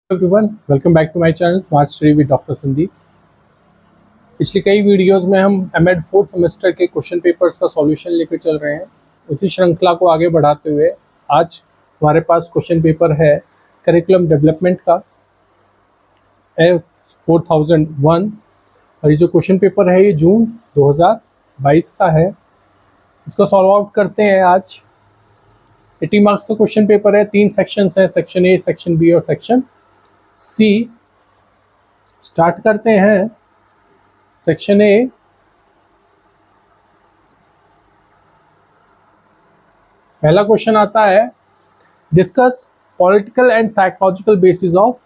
Everyone, welcome back to my channel smart study with doctor Sandeep. पिछली कई videos में हम एमएड फोर्थ सेमेस्टर के क्वेश्चन पेपर्स का सॉल्यूशन लेकर चल रहे हैं। उसी श्रृंखला को आगे बढ़ाते हुए आज हमारे पास क्वेश्चन पेपर है करिकुलम डेवलपमेंट का F4001 और ये जो क्वेश्चन पेपर है ये जून 2022 का है। इसको सॉल्व आउट करते हैं आज। 80 मार्क्स का क्वेश्चन पेपर है, 3 सेक्शंस हैं, सेक्शन ए, सेक्शन बी और सेक्शन सी। स्टार्ट करते हैं सेक्शन ए। पहला क्वेश्चन आता है, discuss political and psychological basis of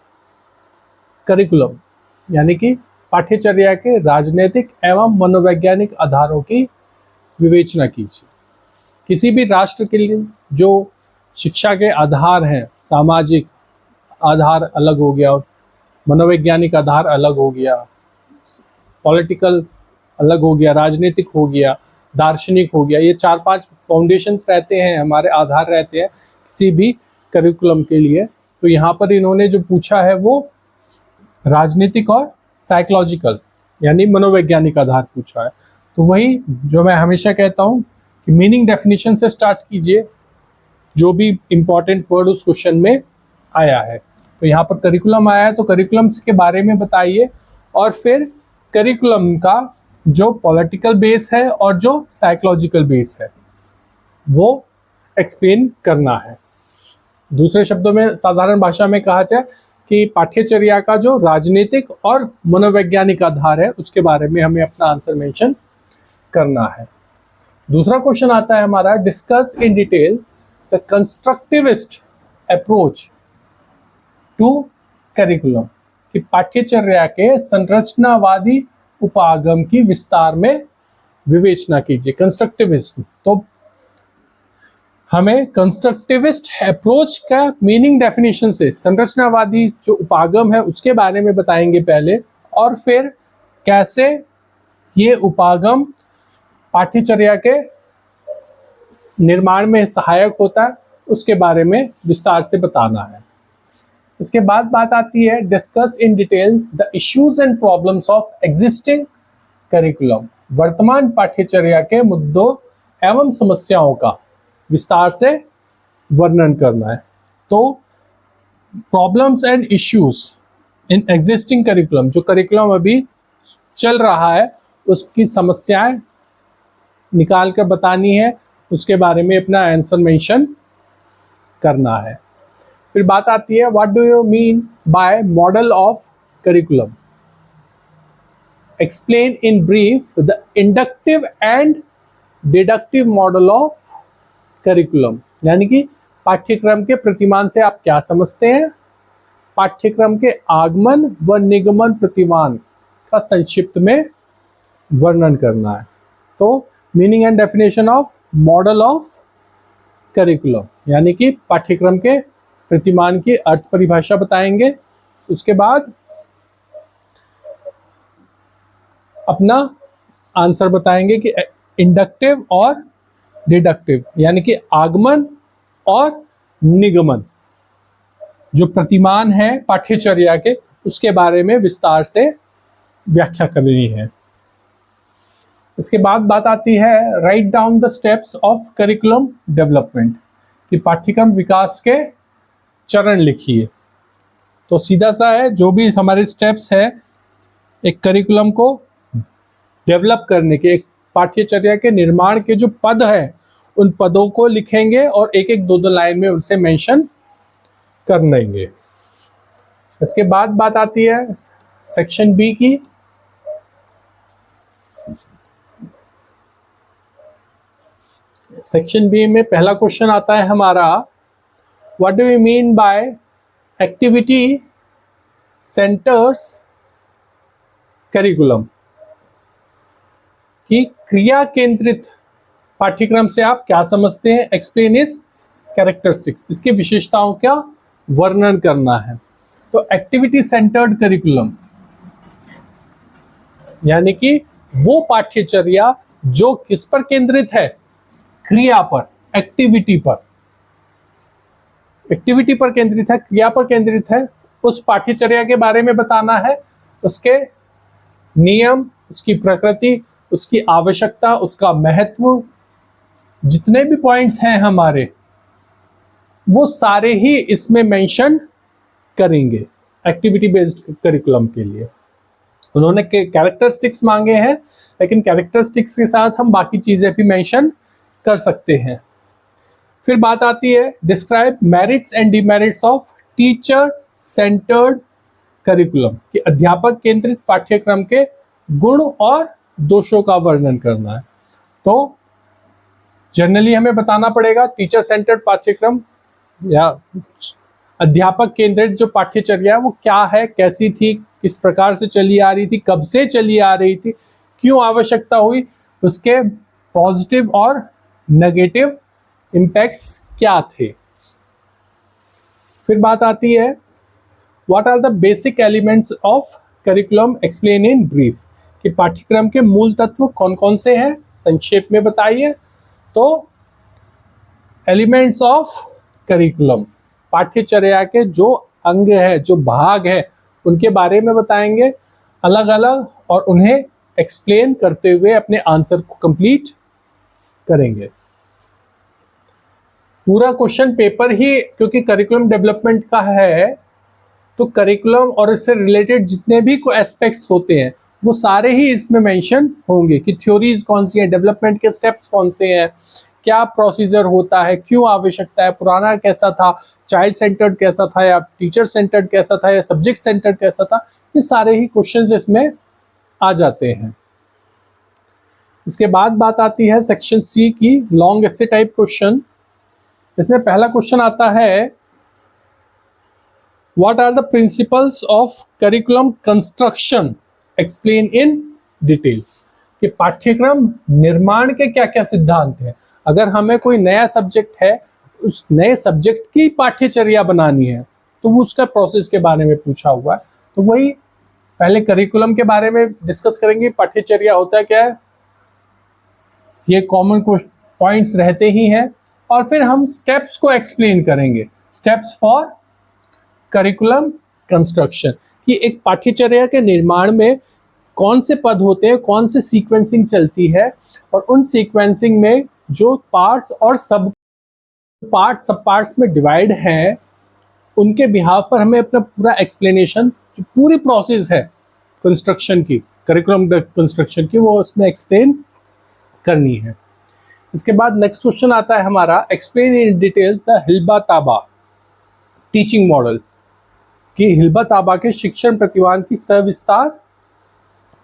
curriculum, यानी कि पाठ्यचर्या के राजनीतिक एवं मनोवैज्ञानिक आधारों की विवेचना कीजिए। किसी भी राष्ट्र के लिए जो शिक्षा के आधार हैं, सामाजिक आधार अलग हो गया, मनोवैज्ञानिक आधार अलग हो गया, पॉलिटिकल अलग हो गया, राजनीतिक हो गया, दार्शनिक हो गया, ये 4-5 फाउंडेशंस रहते हैं, हमारे आधार रहते हैं किसी भी करिकुलम के लिए। तो यहाँ पर इन्होंने जो पूछा है वो राजनीतिक और साइकोलॉजिकल यानी मनोवैज्ञानिक आधार पूछा है। तो वही जो मैं हमेशा कहता हूँ कि मीनिंग डेफिनेशन से स्टार्ट कीजिए, जो भी इंपॉर्टेंट वर्ड उस क्वेश्चन में आया है। तो यहाँ पर करिकुलम आया है तो करिकुलम्स के बारे में बताइए और फिर करिकुलम का जो पॉलिटिकल बेस है और जो साइकोलॉजिकल बेस है वो एक्सप्लेन करना है। दूसरे शब्दों में साधारण भाषा में कहा जाए कि पाठ्यचर्या का जो राजनीतिक और मनोवैज्ञानिक आधार है उसके बारे में हमें अपना आंसर मेंशन करना है। दूसरा क्वेश्चन आता है हमारा, discuss in detail the constructivist approach to curriculum, कि पाठ्यचर्या के संरचनावादी उपागम की विस्तार में विवेचना कीजिए। कंस्ट्रक्टिविस्ट, तो हमें कंस्ट्रक्टिविस्ट अप्रोच का मीनिंग डेफिनेशन से संरचनावादी जो उपागम है उसके बारे में बताएंगे पहले, और फिर कैसे ये उपागम पाठ्यचर्या के निर्माण में सहायक होता है उसके बारे में विस्तार से बताना है। इसके बाद बात आती है, discuss in detail the issues and problems of existing curriculum, वर्तमान पाठ्यचर्या के मुद्दों एवं समस्याओं का विस्तार से वर्णन करना है। तो problems and issues in existing curriculum, जो करिकुलम अभी चल रहा है उसकी समस्याएं निकाल कर बतानी है, उसके बारे में अपना आंसर मेंशन करना है। फिर बात आती है, what do you mean by model of curriculum, explain in brief the inductive and deductive model of curriculum, यानी कि पाठ्यक्रम के प्रतिमान से आप क्या समझते हैं, पाठ्यक्रम के आगमन व निगमन प्रतिमान का संक्षिप्त में वर्णन करना है। तो meaning and definition of model of curriculum, यानी कि पाठ्यक्रम के प्रतिमान की अर्थ परिभाषा बताएंगे। उसके बाद अपना आंसर बताएंगे कि इंडक्टिव और डिडक्टिव यानी कि आगमन और निगमन जो प्रतिमान है पाठ्यचर्या के उसके बारे में विस्तार से व्याख्या करनी है। इसके बाद बात आती है, write down the steps of curriculum development, कि पाठ्यक्रम विकास के चरण लिखिए। तो सीधा सा है, जो भी हमारे स्टेप्स है एक करिकुलम को डेवलप करने के, एक पाठ्यचर्या के निर्माण के जो पद हैं उन पदों को लिखेंगे और एक एक दो लाइन में उनसे मेंशन कर लेंगे। इसके बाद बात आती है सेक्शन बी की। सेक्शन बी में पहला क्वेश्चन आता है हमारा, what do you mean by activity centres curriculum, कि क्रिया केंद्रित पाठ्यक्रम से आप क्या समझते हैं, एक्सप्लेन इट्स कैरेक्टरिस्टिक्स, इसकी विशेषताओं का वर्णन करना है। तो एक्टिविटी सेंटर्ड करिकुलम यानी कि वो पाठ्यचर्या जो किस पर केंद्रित है, क्रिया पर, एक्टिविटी पर केंद्रित है, क्रिया पर केंद्रित है, उस पाठ्यचर्या के बारे में बताना है, उसके नियम, उसकी प्रकृति, उसकी आवश्यकता, उसका महत्व, जितने भी पॉइंट्स हैं हमारे, वो सारे ही इसमें मेंशन करेंगे एक्टिविटी बेस्ड करिकुलम के लिए। उन्होंने कैरेक्टरिस्टिक्स मांगे हैं, लेकिन कैरेक्टरिस्टिक्स के साथ हम बाकी चीजें भी मेंशन कर सकते हैं। फिर बात आती है describe merits and demerits of teacher centred curriculum, कि अध्यापक केंद्रित पाठ्यक्रम के गुण और दोषों का वर्णन करना है। तो जनरली हमें बताना पड़ेगा टीचर सेंटर्ड पाठ्यक्रम या अध्यापक केंद्रित जो पाठ्यचर्या है वो क्या है, कैसी थी, किस प्रकार से चली आ रही थी, कब से चली आ रही थी, क्यों आवश्यकता हुई, उसके पॉजिटिव और नेगेटिव इम्पैक्ट्स क्या थे। फिर बात आती है what are the basic elements of curriculum explain in brief, कि पाठ्यक्रम के मूल तत्व कौन कौन से हैं, संक्षेप में बताइए। तो एलिमेंट्स ऑफ करिकुलम, पाठ्यचर्या के जो अंग है, जो भाग है, उनके बारे में बताएंगे अलग अलग, और उन्हें एक्सप्लेन करते हुए अपने आंसर को कंप्लीट करेंगे। पूरा क्वेश्चन पेपर ही क्योंकि करिकुलम डेवलपमेंट का है, तो करिकुलम और इससे रिलेटेड जितने भी एस्पेक्ट्स होते हैं वो सारे ही इसमें मेंशन होंगे, कि थ्योरीज कौन सी हैं, डेवलपमेंट के स्टेप्स कौन से हैं, क्या प्रोसीजर होता है, क्यों आवश्यकता है, पुराना कैसा था, चाइल्ड सेंटर्ड कैसा था, या टीचर सेंटर्ड कैसा था, या सब्जेक्ट सेंटर्ड कैसा था, ये सारे ही क्वेश्चंस इसमें आ जाते हैं। इसके बाद बात आती है सेक्शन सी की, लॉन्ग एसे टाइप क्वेश्चन। इसमें पहला क्वेश्चन आता है what are the principles of curriculum construction explain in detail, कि पाठ्यक्रम निर्माण के क्या क्या सिद्धांत हैं। अगर हमें कोई नया सब्जेक्ट है, उस नए सब्जेक्ट की पाठ्यचर्या बनानी है, तो वो उसका प्रोसेस के बारे में पूछा हुआ है। तो वही पहले करिकुलम के बारे में डिस्कस करेंगे, पाठ्यचर्या होता है क्या है, ये कॉमन पॉइंट्स रहते ही हैं, और फिर हम स्टेप्स को एक्सप्लेन करेंगे, स्टेप्स फॉर करिकुलम कंस्ट्रक्शन, कि एक पाठ्यचर्या के निर्माण में कौन से पद होते हैं, कौन से सीक्वेंसिंग चलती है, और उन सीक्वेंसिंग में जो पार्ट्स और सब पार्ट्स में डिवाइड हैं, उनके बिहाव पर हमें अपना पूरा एक्सप्लेनेशन, जो पूरी प्रोसेस है कंस्ट्रक्शन की, करिकुलम कंस्ट्रक्शन की, वो उसमें एक्सप्लेन करनी है। इसके बाद नेक्स्ट क्वेश्चन आता है हमारा explain in details the Hilda Taba teaching model, कि हिल्बा ताबा के शिक्षण प्रतिमान की सविस्तार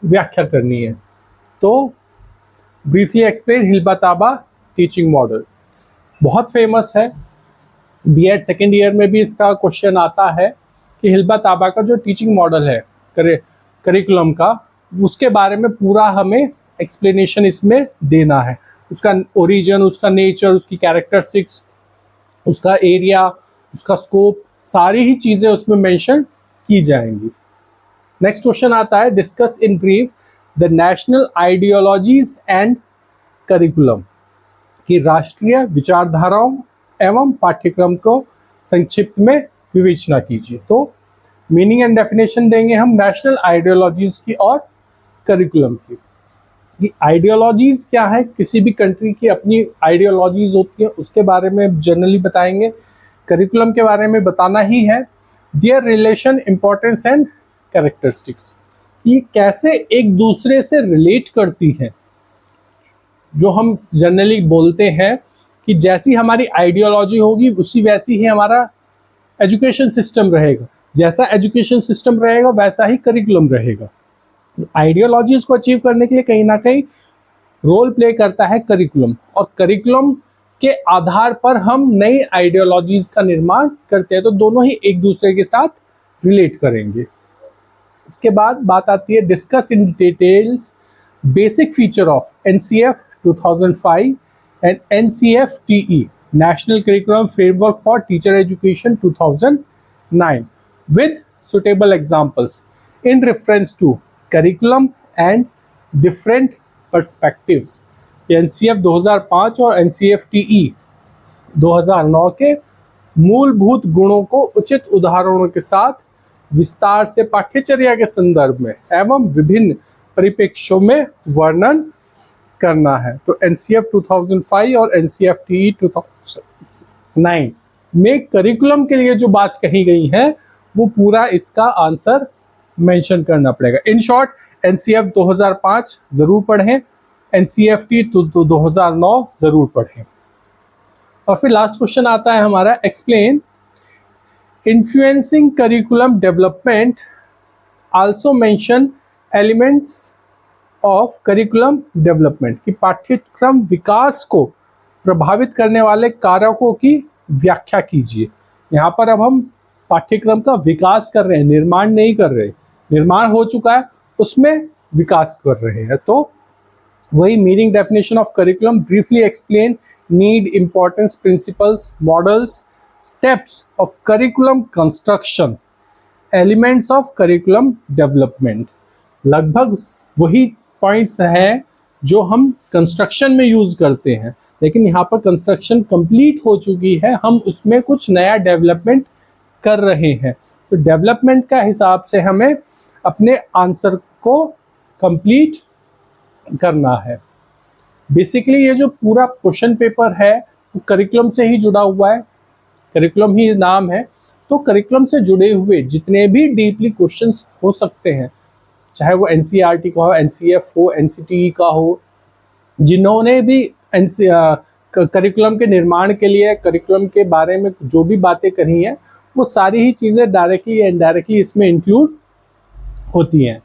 व्याख्या करनी है। तो briefly explain हिल्बा Taba teaching model, बहुत फेमस है, बीएड सेकेंड ईयर में भी इसका क्वेश्चन आता है कि हिल्बा ताबा का जो टीचिंग मॉडल है करिकुलम का, उसके बारे में पूरा हमें एक्सप्लेनेशन इसमें देना है, उसका ओरिजिन, उसका नेचर, उसकी कैरेक्टरिस्टिक्स, उसका एरिया, उसका स्कोप, सारी ही चीज़ें उसमें मेंशन की जाएंगी। नेक्स्ट क्वेश्चन आता है discuss in brief the national ideologies and curriculum, कि राष्ट्रीय विचारधाराओं एवं पाठ्यक्रम को संक्षिप्त में विवेचना कीजिए। तो मीनिंग एंड डेफिनेशन देंगे हम नेशनल आइडियोलॉजीज की और करिकुलम की, कि आइडियोलॉजीज क्या है, किसी भी कंट्री की अपनी आइडियोलॉजीज होती है, उसके बारे में जनरली बताएंगे। करिकुलम के बारे में बताना ही है, there relation, importance and characteristics, ये कैसे एक दूसरे से रिलेट करती हैं। जो हम जनरली बोलते हैं कि जैसी हमारी आइडियोलॉजी होगी उसी वैसी ही हमारा एजुकेशन सिस्टम रहेगा, जैसा एजुकेशन सिस्टम रहेगा वैसा ही करिकुलम रहेगा। आइडियोलॉजीज को अचीव करने के लिए कहीं ना कहीं रोल प्ले करता है करिकुलम, और करिकुलम के आधार पर हम नई आइडियोलॉजीज का निर्माण करते हैं, तो दोनों ही एक दूसरे के साथ रिलेट करेंगे। इसके बाद बात आती है discuss in details basic feature of NCF 2005 and NCF-TE national curriculum framework for teacher education 2009 with suitable examples in reference to curriculum and different perspectives। NCF 2005 और एनसीएफ-टीई 2009 के मूलभूत गुणों को उचित उदाहरणों के साथ विस्तार से पाठ्यचर्या के संदर्भ में एवं विभिन्न परिप्रेक्ष्यों में वर्णन करना है। तो एनसीएफ 2005 और एनसीएफटी 2009 में करिकुलम के लिए जो बात कही गई है वो पूरा इसका आंसर मेंशन करना पड़ेगा। इन शॉर्ट एनसीएफ 2005 जरूर पढ़ें, एनसीएफटी 2009 जरूर पढ़ें। और फिर लास्ट क्वेश्चन आता है हमारा, explain influencing curriculum development also mention elements of curriculum development, कि पाठ्यक्रम विकास को प्रभावित करने वाले कारकों की व्याख्या कीजिए। यहाँ पर अब हम पाठ्यक्रम का विकास कर रहे हैं, निर्माण नहीं कर रहे। निर्माण हो चुका है, उसमें विकास कर रहे हैं। तो वही meaning, definition of curriculum, briefly explain need, importance, principles, models, steps of curriculum construction, elements of curriculum development. लगभग वही पॉइंट्स हैं जो हम कंस्ट्रक्शन में यूज करते हैं, लेकिन यहाँ पर कंस्ट्रक्शन कंप्लीट हो चुकी है, हम उसमें कुछ नया डेवलपमेंट कर रहे हैं। तो डेवलपमेंट का हिसाब से हमें अपने आंसर को कंप्लीट करना है। बेसिकली ये जो पूरा क्वेश्चन पेपर है वो करिकुलम से ही जुड़ा हुआ है, करिकुलम ही नाम है। तो करिकुलम से जुड़े हुए जितने भी डीपली क्वेश्चंस हो सकते हैं, चाहे वो एनसीईआरटी का हो, एनसीएफ हो, एनसीटीई का हो, जिन्होंने भी करिकुलम के निर्माण के लिए, करिकुलम के बारे में जो भी बातें कही हैं, वो सारी ही चीज़ें डायरेक्टली या इनडायरेक्टली इसमें इंक्लूड होती हैं।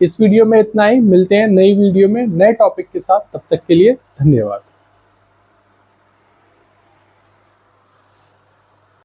इस वीडियो में इतना ही, मिलते हैं नई वीडियो में नए टॉपिक के साथ, तब तक के लिए धन्यवाद।